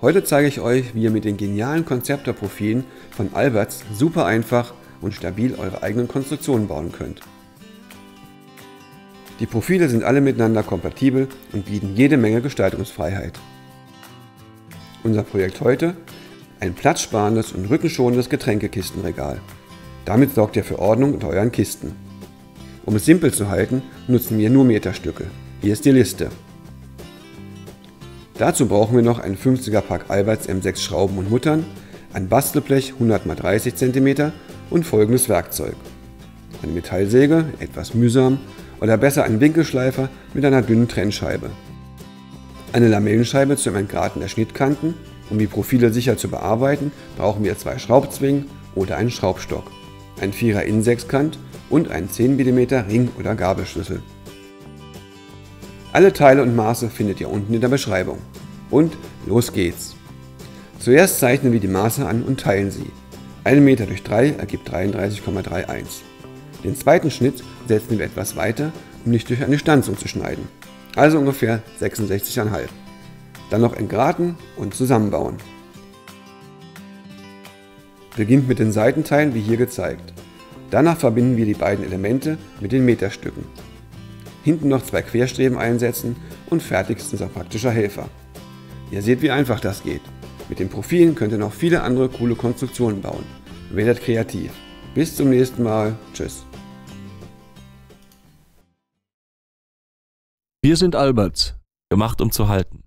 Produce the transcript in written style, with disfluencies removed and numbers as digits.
Heute zeige ich euch, wie ihr mit den genialen Conceptor-Profilen von Alberts super einfach und stabil eure eigenen Konstruktionen bauen könnt. Die Profile sind alle miteinander kompatibel und bieten jede Menge Gestaltungsfreiheit. Unser Projekt heute: ein platzsparendes und rückenschonendes Getränkekistenregal. Damit sorgt ihr für Ordnung in euren Kisten. Um es simpel zu halten, nutzen wir nur Meterstücke. Hier ist die Liste. Dazu brauchen wir noch einen 50er Pack Alberts M6 Schrauben und Muttern, ein Bastelblech 100 x 30 cm und folgendes Werkzeug: eine Metallsäge, etwas mühsam, oder besser einen Winkelschleifer mit einer dünnen Trennscheibe, eine Lamellenscheibe zum Entgraten der Schnittkanten. Um die Profile sicher zu bearbeiten, brauchen wir 2 Schraubzwingen oder einen Schraubstock, ein 4er Innensechskant und einen 10 mm Ring- oder Gabelschlüssel. Alle Teile und Maße findet ihr unten in der Beschreibung. Und los geht's! Zuerst zeichnen wir die Maße an und teilen sie. 1 Meter durch 3 ergibt 33,31. Den zweiten Schnitt setzen wir etwas weiter, um nicht durch eine Stanzung zu schneiden, also ungefähr 66,5. Dann noch entgraten und zusammenbauen. Beginnt mit den Seitenteilen wie hier gezeigt. Danach verbinden wir die beiden Elemente mit den Meterstücken. Hinten noch 2 Querstreben einsetzen und fertig ist unser praktischer Helfer. Ihr seht, wie einfach das geht. Mit den Profilen könnt ihr noch viele andere coole Konstruktionen bauen. Werdet kreativ. Bis zum nächsten Mal. Tschüss. Wir sind Alberts, gemacht um zu halten.